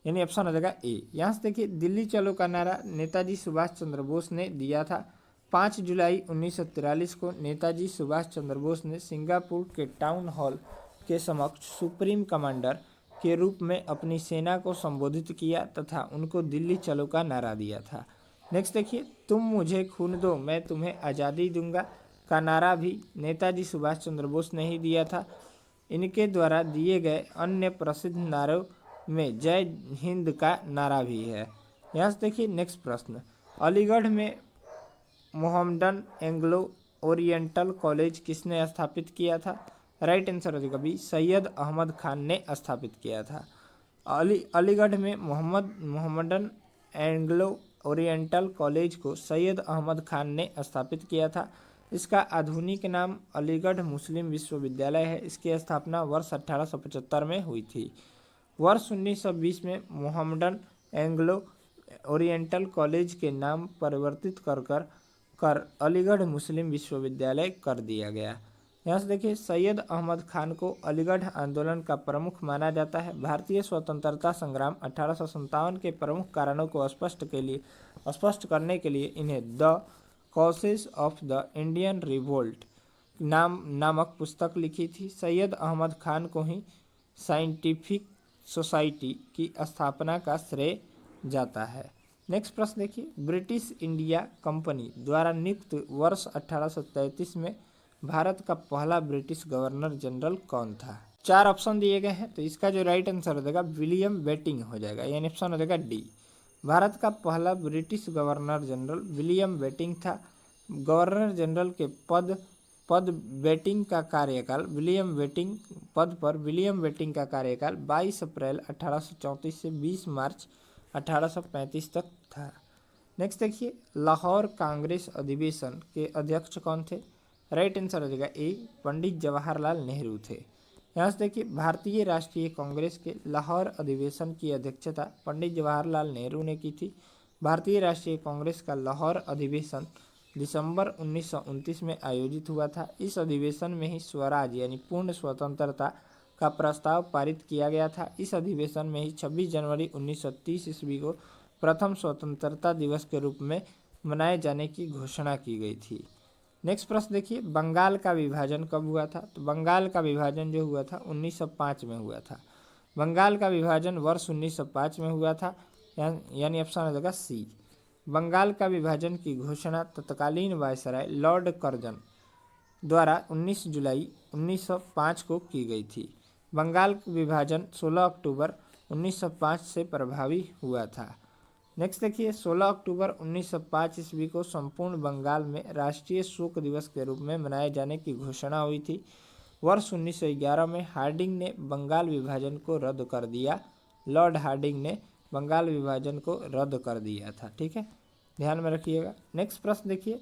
यानी ऑप्शन हो जाएगा ए। यहाँ से देखिए, दिल्ली चलो का नारा नेताजी सुभाष चंद्र बोस ने दिया था। 5 जुलाई 1943 को नेताजी सुभाष चंद्र बोस ने सिंगापुर के टाउन हॉल के समक्ष सुप्रीम कमांडर के रूप में अपनी सेना को संबोधित किया तथा उनको दिल्ली चलो का नारा दिया था। नेक्स्ट देखिए, तुम मुझे खून दो मैं तुम्हें आज़ादी दूंगा का नारा भी नेताजी सुभाष चंद्र बोस ने ही दिया था। इनके द्वारा दिए गए अन्य प्रसिद्ध नारों में जय हिंद का नारा भी है। यहाँ से देखिए, नेक्स्ट प्रश्न, अलीगढ़ में मोहम्मडन एंग्लो ओरिएंटल कॉलेज किसने स्थापित किया था? राइट आंसर हो जाएगा बी, सैयद अहमद खान ने स्थापित किया था। अलीगढ़ में मोहम्मडन एंग्लो ओरिएंटल कॉलेज को सैयद अहमद खान ने स्थापित किया था। इसका आधुनिक नाम अलीगढ़ मुस्लिम विश्वविद्यालय है। इसकी स्थापना वर्ष 1875 में हुई थी। वर्ष 1920 में मोहम्मडन एंग्लो ओरिएंटल कॉलेज के नाम परिवर्तित कर अलीगढ़ मुस्लिम विश्वविद्यालय कर दिया गया। यहाँ से देखिए, सैयद अहमद खान को अलीगढ़ आंदोलन का प्रमुख माना जाता है। भारतीय स्वतंत्रता संग्राम 1857 के प्रमुख कारणों को स्पष्ट करने के लिए इन्हें the causes of the Indian revolt नामक पुस्तक लिखी थी। सैयद अहमद खान को ही साइंटिफिक सोसाइटी की स्थापना का श्रेय जाता है। नेक्स्ट प्रश्न देखिए, ब्रिटिश इंडिया कंपनी द्वारा नियुक्त वर्ष 1833 में भारत का पहला ब्रिटिश गवर्नर जनरल कौन था? 4 ऑप्शन दिए गए हैं, तो इसका जो राइट आंसर हो जाएगा विलियम बेटिंग हो जाएगा, यानी ऑप्शन हो जाएगा डी। भारत का पहला British governor general William Bentinck था। गवर्नर जनरल के पद बेटिंग का कार्यकाल विलियम बेटिंग का कार्यकाल 22 अप्रैल 1834 से 20 मार्च 1835 तक था। नेक्स्ट देखिए, लाहौर कांग्रेस अधिवेशन के अध्यक्ष कौन थे? राइट आंसर हो जाएगा ए, पंडित जवाहरलाल नेहरू थे। यहाँ से देखिए, भारतीय राष्ट्रीय कांग्रेस के लाहौर अधिवेशन की अध्यक्षता पंडित जवाहरलाल नेहरू ने की थी। भारतीय राष्ट्रीय कांग्रेस का लाहौर अधिवेशन दिसंबर 1929 में आयोजित हुआ था। इस अधिवेशन में ही स्वराज यानी पूर्ण स्वतंत्रता का प्रस्ताव पारित किया गया था। इस अधिवेशन में ही 26 जनवरी 1930 ईस्वी को प्रथम स्वतंत्रता दिवस के रूप में मनाए जाने की घोषणा की गई थी। नेक्स्ट प्रश्न देखिए, बंगाल का विभाजन कब हुआ था? तो बंगाल का विभाजन जो हुआ था 1905 में हुआ था। बंगाल का विभाजन वर्ष 1905 में हुआ था, यानी ऑप्शन हो जाएगा सी। बंगाल का विभाजन की घोषणा तत्कालीन वायसराय लॉर्ड कर्जन द्वारा 19 जुलाई 1905 को की गई थी। बंगाल का विभाजन 16 अक्टूबर 1905 से प्रभावी हुआ था। नेक्स्ट देखिए, 16 अक्टूबर 1905 ईस्वी को संपूर्ण बंगाल में राष्ट्रीय शोक दिवस के रूप में मनाए जाने की घोषणा हुई थी। वर्ष 1911 में हार्डिंग ने बंगाल विभाजन को रद्द कर दिया। लॉर्ड हार्डिंग ने बंगाल विभाजन को रद्द कर दिया था। ठीक है, ध्यान में रखिएगा। नेक्स्ट प्रश्न देखिए,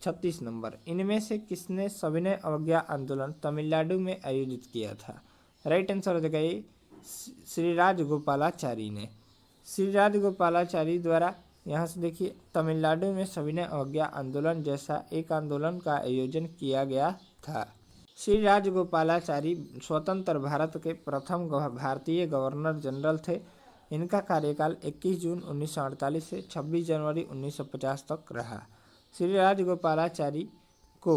36 नंबर, इनमें से किसने सविनय अवज्ञा आंदोलन तमिलनाडु में आयोजित किया था? राइट आंसर हो जाएगा ये, श्री राजगोपालाचारी ने। श्री राजगोपालाचारी द्वारा यहाँ से देखिए तमिलनाडु में सविनय अवज्ञा आंदोलन जैसा एक आंदोलन का आयोजन किया गया था। श्री राजगोपालाचारी स्वतंत्र भारत के प्रथम भारतीय गवर्नर जनरल थे। इनका कार्यकाल 21 जून 1948 से 26 जनवरी 1950 तक रहा। श्री राजगोपालाचारी को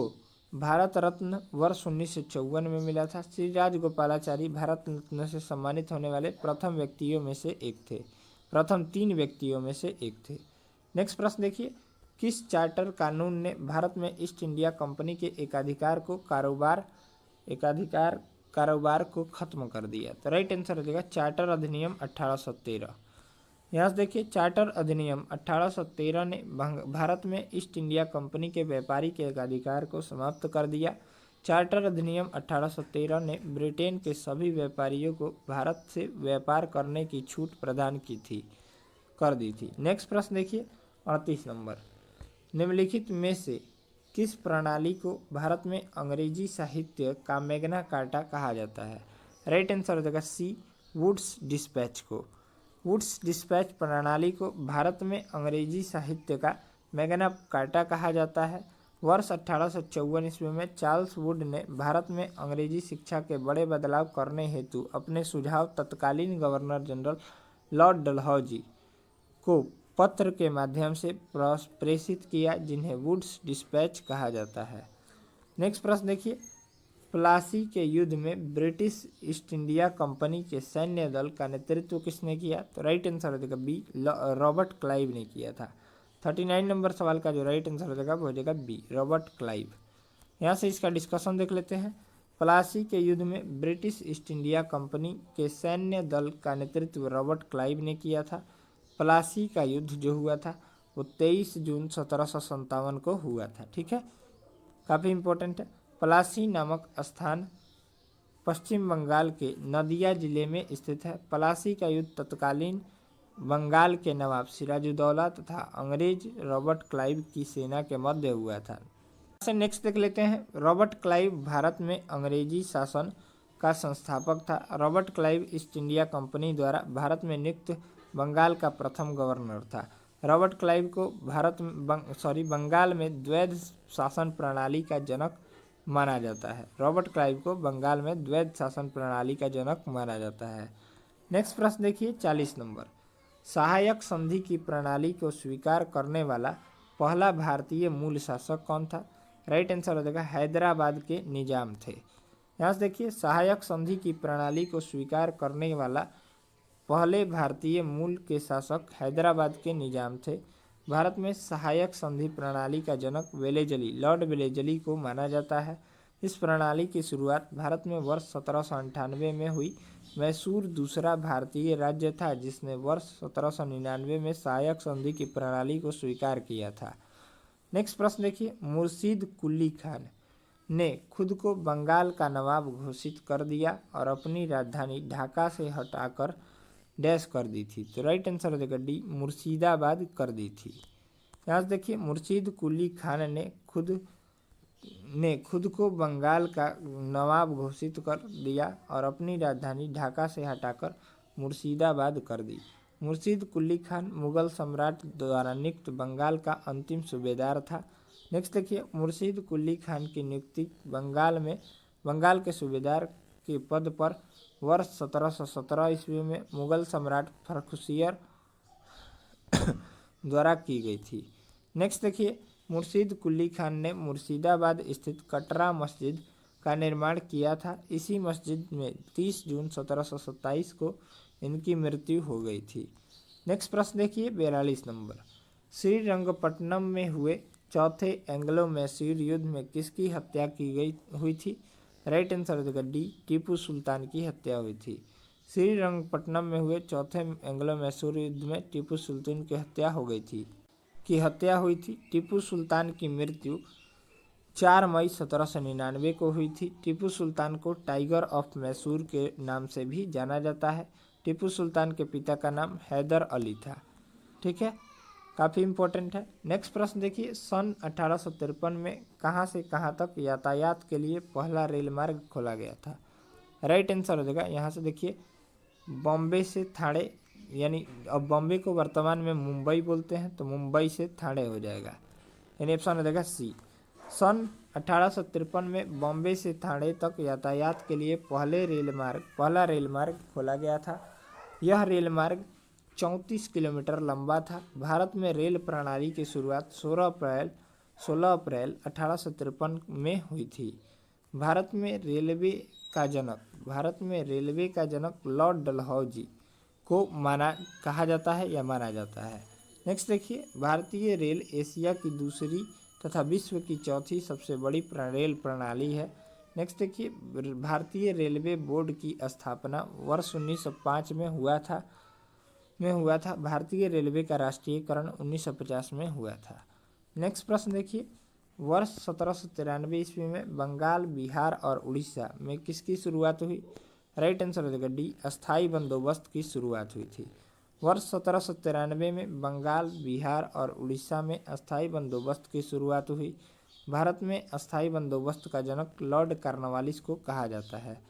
भारत रत्न वर्ष 1954 में मिला था। श्री राजगोपालाचारी भारत रत्न से सम्मानित होने वाले प्रथम व्यक्तियों में से एक थे, प्रथम 3 व्यक्तियों में से एक थे। नेक्स्ट प्रश्न देखिए, किस चार्टर कानून ने भारत में ईस्ट इंडिया कंपनी के कारोबार को खत्म कर दिया? तो राइट आंसर हो जाएगा चार्टर अधिनियम 1813। यहाँ से देखिए, चार्टर अधिनियम 1813 ने भारत में ईस्ट इंडिया कंपनी के व्यापारी के एकाधिकार को समाप्त कर दिया। चार्टर अधिनियम 1813 ने ब्रिटेन के सभी व्यापारियों को भारत से व्यापार करने की छूट प्रदान कर दी थी। नेक्स्ट प्रश्न देखिए 38 नंबर, निम्नलिखित में से किस प्रणाली को भारत में अंग्रेजी साहित्य का मैग्ना कार्टा कहा जाता है? राइट आंसर हो जाएगा सी, वुड्स डिस्पैच को। वुड्स डिस्पैच प्रणाली को भारत में अंग्रेजी साहित्य का मैग्ना कार्टा कहा जाता है। वर्ष 1854 ईस्वी में चार्ल्स वुड ने भारत में अंग्रेजी शिक्षा के बड़े बदलाव करने हेतु अपने सुझाव तत्कालीन गवर्नर जनरल लॉर्ड डलहौजी को पत्र के माध्यम से प्रेषित किया, जिन्हें वुड्स डिस्पैच कहा जाता है। नेक्स्ट प्रश्न देखिए, प्लासी के युद्ध में ब्रिटिश ईस्ट इंडिया कंपनी के सैन्य दल का नेतृत्व किसने किया? तो राइट आंसर हो जाएगा बी, रॉबर्ट क्लाइव ने किया था। 39 नंबर सवाल का जो राइट आंसर हो जाएगा वो हो जाएगा बी, रॉबर्ट क्लाइव। यहाँ से इसका डिस्कशन देख लेते हैं। प्लासी के युद्ध में ब्रिटिश ईस्ट इंडिया कंपनी के सैन्य दल का नेतृत्व रॉबर्ट क्लाइव ने किया था। प्लासी का युद्ध जो हुआ था वो 23 जून 1757 को हुआ था। ठीक है, काफ़ी इंपॉर्टेंट है। प्लासी नामक स्थान पश्चिम बंगाल के नदिया जिले में स्थित है। प्लासी का युद्ध तत्कालीन बंगाल के नवाब सिराजुद्दौला तथा अंग्रेज रॉबर्ट क्लाइव की सेना के मध्य हुआ था। नेक्स्ट देख लेते हैं, रॉबर्ट क्लाइव भारत में अंग्रेजी शासन का संस्थापक था। Robert Clive east India company द्वारा भारत में नियुक्त बंगाल का प्रथम गवर्नर था। रॉबर्ट क्लाइव को बंगाल में द्वैध शासन प्रणाली का जनक माना जाता है। रॉबर्ट क्लाइव को बंगाल में द्वैध शासन प्रणाली का जनक माना जाता है। नेक्स्ट प्रश्न देखिए 40 नंबर, सहायक संधि की प्रणाली को स्वीकार करने वाला पहला भारतीय मूल शासक कौन था? राइट आंसर हो जाएगा हैदराबाद के निजाम थे। यहाँ से देखिए, सहायक संधि की प्रणाली को स्वीकार करने वाला पहले भारतीय मूल के शासक हैदराबाद के निजाम थे। भारत में सहायक संधि प्रणाली का जनक लॉर्ड वेलेजली को माना जाता है। इस प्रणाली की शुरुआत भारत में वर्ष 1798 में हुई। मैसूर दूसरा भारतीय राज्य था जिसने वर्ष 1799 में सहायक संधि की प्रणाली को स्वीकार किया था। नेक्स्ट प्रश्न देखिए, मुर्शीद कुली खान ने खुद को बंगाल का नवाब घोषित कर दिया और अपनी राजधानी ढाका से हटाकर डैश कर दी थी। तो राइट आंसर हो जाएगा डी, मुर्शिदाबाद कर दी थी। यहाँ से देखिए, मुर्शीद कुली खान ने खुद को बंगाल का नवाब घोषित कर दिया और अपनी राजधानी ढाका से हटाकर मुर्शिदाबाद कर दी। मुर्शीद कुली खान मुगल सम्राट द्वारा नियुक्त बंगाल का अंतिम सूबेदार था। नेक्स्ट देखिए, मुर्शीद कुली खान की नियुक्ति बंगाल के सूबेदार के पद पर वर्ष 1717 ईस्वी में मुगल सम्राट फर्रुखसियर द्वारा की गई थी। नेक्स्ट देखिए, मुर्शीद कुली खान ने मुर्शिदाबाद स्थित कटरा मस्जिद का निर्माण किया था। इसी मस्जिद में 30 जून 1727 को इनकी मृत्यु हो गई थी। नेक्स्ट प्रश्न देखिए 42 नंबर, श्रीरंगपट्टनम में हुए चौथे एंग्लो मैसूर युद्ध में किसकी हत्या हुई थी? राइट आंसर हो जाएगा डी, टीपू सुल्तान की हत्या हुई थी। श्रीरंगपट्टनम में हुए चौथे एंग्लो मैसूर युद्ध में टीपू सुल्तान की हत्या हुई थी। टीपू सुल्तान की मृत्यु 4 मई 1799 को हुई थी। टीपू सुल्तान को टाइगर ऑफ मैसूर के नाम से भी जाना जाता है। टीपू सुल्तान के पिता का नाम हैदर अली था। ठीक है, काफ़ी इम्पोर्टेंट है। नेक्स्ट प्रश्न देखिए, सन 1853 में कहाँ से कहाँ तक यातायात के लिए पहला रेल मार्ग खोला गया था? राइट आंसर हो जाएगा, यहाँ से देखिए, बॉम्बे से ठाणे, यानी अब बॉम्बे को वर्तमान में मुंबई बोलते हैं तो मुंबई से ठाणे हो जाएगा, यानी ऑप्शन हो जाएगा सी। सन 1853 में बॉम्बे से ठाणे तक यातायात के लिए पहला रेल मार्ग खोला गया था। यह रेल मार्ग 34 किलोमीटर लंबा था। भारत में रेल प्रणाली की शुरुआत 16 16 अप्रैल 1853 में हुई थी। भारत में रेलवे का जनक लॉर्ड डलहौजी को कहा जाता है या माना जाता है। नेक्स्ट देखिए, भारतीय रेल एशिया की दूसरी तथा विश्व की चौथी सबसे बड़ी रेल प्रणाली है। नेक्स्ट देखिए, भारतीय रेलवे बोर्ड की स्थापना वर्ष 1905 में हुआ था। भारतीय रेलवे का राष्ट्रीयकरण 1950 में हुआ था। नेक्स्ट प्रश्न देखिए, वर्ष 1793 ईस्वी में बंगाल, बिहार और उड़ीसा में किसकी शुरुआत हुई? राइट आंसर हो जाएगा डी, अस्थाई बंदोबस्त की शुरुआत हुई थी। वर्ष 1793 में बंगाल, बिहार और उड़ीसा में अस्थाई बंदोबस्त की शुरुआत हुई। भारत में अस्थाई बंदोबस्त का जनक लॉर्ड कॉर्नवालिस को कहा जाता है।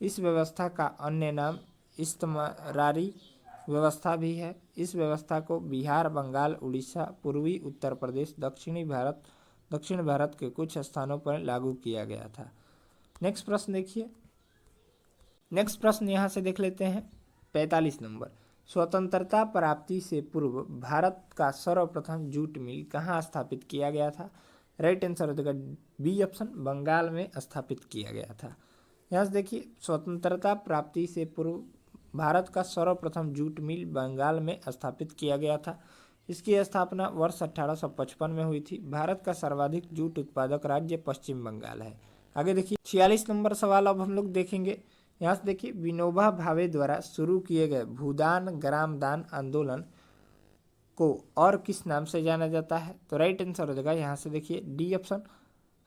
इस व्यवस्था का अन्य नाम इस्तमरारी व्यवस्था भी है। इस व्यवस्था को बिहार, बंगाल, उड़ीसा, पूर्वी उत्तर प्रदेश, दक्षिण भारत के कुछ स्थानों पर लागू किया गया था। नेक्स्ट प्रश्न देखिए, नेक्स्ट प्रश्न यहाँ से देख लेते हैं 45 नंबर। स्वतंत्रता प्राप्ति से पूर्व भारत का सर्वप्रथम जूट मिल कहाँ स्थापित किया गया था? राइट आंसर हो जाएगा बी ऑप्शन, बंगाल में स्थापित किया गया था। यहाँ से देखिए, स्वतंत्रता प्राप्ति से पूर्व भारत का सर्वप्रथम जूट मिल बंगाल में स्थापित किया गया था। इसकी स्थापना वर्ष 1855 में हुई थी। भारत का सर्वाधिक जूट उत्पादक राज्य पश्चिम बंगाल है। आगे देखिए 46 नंबर सवाल अब हम लोग देखेंगे। यहाँ से देखिए, विनोबा भावे द्वारा शुरू किए गए भूदान ग्रामदान आंदोलन को और किस नाम से जाना जाता है? तो राइट आंसर हो जाएगा यहाँ से देखिए डी ऑप्शन,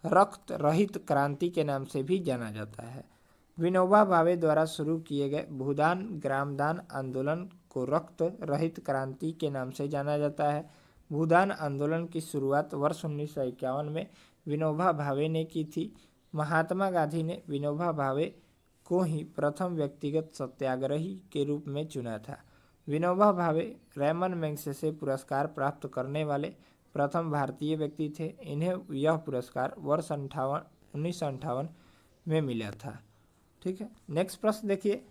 रक्त रहित क्रांति के नाम से भी जाना जाता है। विनोबा भावे द्वारा शुरू किए गए भूदान ग्रामदान आंदोलन को रक्त रहित क्रांति के नाम से जाना जाता है। भूदान आंदोलन की शुरुआत वर्ष 1951 में विनोबा भावे ने की थी। महात्मा गांधी ने विनोबा भावे को ही प्रथम व्यक्तिगत सत्याग्रही के रूप में चुना था। विनोबा भावे रेमन मैग्सेसे पुरस्कार प्राप्त करने वाले प्रथम भारतीय व्यक्ति थे। इन्हें यह पुरस्कार वर्ष 1958 में मिला था। ठीक है, नेक्स्ट प्रश्न देखिए,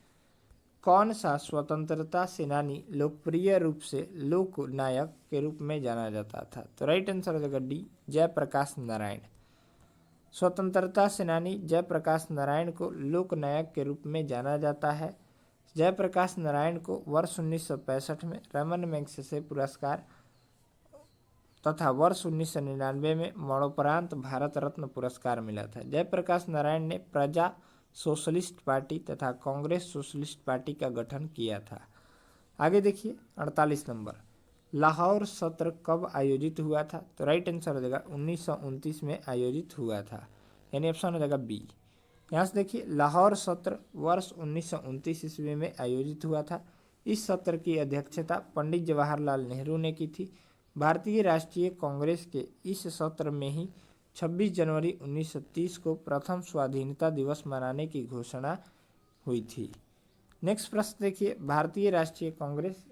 कौन सा स्वतंत्रता सेनानी लोकप्रिय रूप से लोक नायक के रूप में जाना जाता था? तो राइट आंसर हो जाएगा डी, जयप्रकाश नारायण। स्वतंत्रता सेनानी जयप्रकाश नारायण को लोक नायक के रूप में जाना जाता है। जयप्रकाश नारायण को वर्ष 1965 में रमन मैग्सेसे पुरस्कार तथा वर्ष 1999 में मरणोपरांत भारत रत्न पुरस्कार मिला था। जयप्रकाश नारायण ने प्रजा सोशलिस्ट पार्टी तथा कांग्रेस सोशलिस्ट पार्टी का गठन किया था। आगे देखिए 48 नंबर, लाहौर सत्र कब आयोजित हुआ था? तो राइट आंसर हो जाएगा 1929 में आयोजित हुआ था, यानी ऑप्शन हो जाएगा बी। यहाँ से देखिए, लाहौर सत्र वर्ष 1929 ईस्वी में आयोजित हुआ था। इस सत्र की अध्यक्षता पंडित जवाहरलाल नेहरू ने की थी। भारतीय राष्ट्रीय कांग्रेस के इस सत्र में ही 26 जनवरी 1930 को प्रथम स्वाधीनता दिवस मनाने की घोषणा हुई थी। नेक्स्ट प्रश्न देखिए, भारतीय राष्ट्रीय कांग्रेस,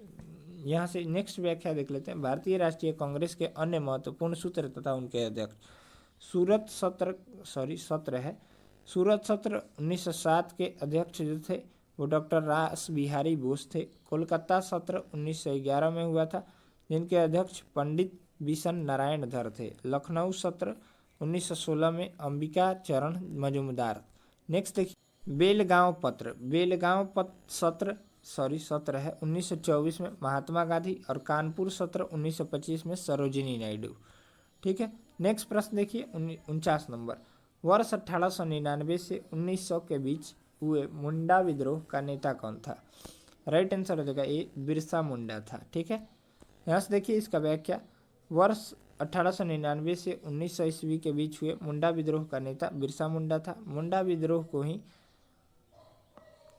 यहाँ से नेक्स्ट व्याख्या देख लेते हैं। भारतीय राष्ट्रीय कांग्रेस के अन्य महत्वपूर्ण सूत्र तथा उनके अध्यक्ष। सूरत सत्र 1907 के अध्यक्ष जो थे वो डॉक्टर रास बिहारी बोस थे। कोलकाता सत्र 1911 में हुआ था, जिनके अध्यक्ष पंडित बिशन नारायण धर थे। लखनऊ सत्र 1916 में अंबिका चरण मजूमदार। नेक्स्ट देखिए, बेलगांव सत्र है 1924 में महात्मा गांधी, और कानपुर सत्र 1925 में सरोजिनी नायडू। ठीक है, नेक्स्ट प्रश्न देखिए 49 नंबर, वर्ष 1899 से 1900 के बीच हुए मुंडा विद्रोह का नेता कौन था? राइट आंसर हो जाएगा ए, बिरसा मुंडा था। ठीक है, यहाँ से देखिए इसका व्याख्या, वर्ष 1899 से 1900 ईस्वी के बीच हुए मुंडा विद्रोह का नेता बिरसा मुंडा था। मुंडा विद्रोह को ही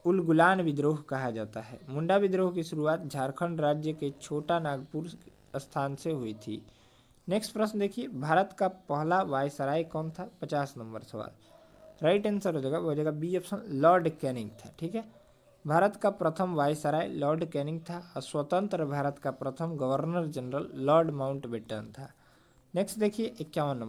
उलगुलान विद्रोह कहा जाता है। मुंडा विद्रोह की शुरुआत झारखंड राज्य के छोटा नागपुर स्थान से हुई थी। नेक्स्ट प्रश्न देखिए, भारत का पहला वायसराय कौन था? 50 नंबर सवाल। राइट आंसर हो जाएगा बी ऑप्शन, लॉर्ड कैनिंग था। ठीक है, भारत का प्रथम वायसराय लॉर्ड कैनिंग था और स्वतंत्र भारत का प्रथम गवर्नर जनरल लॉर्ड माउंटबेटन था। नेक्स्ट देखिए 51 नंबर,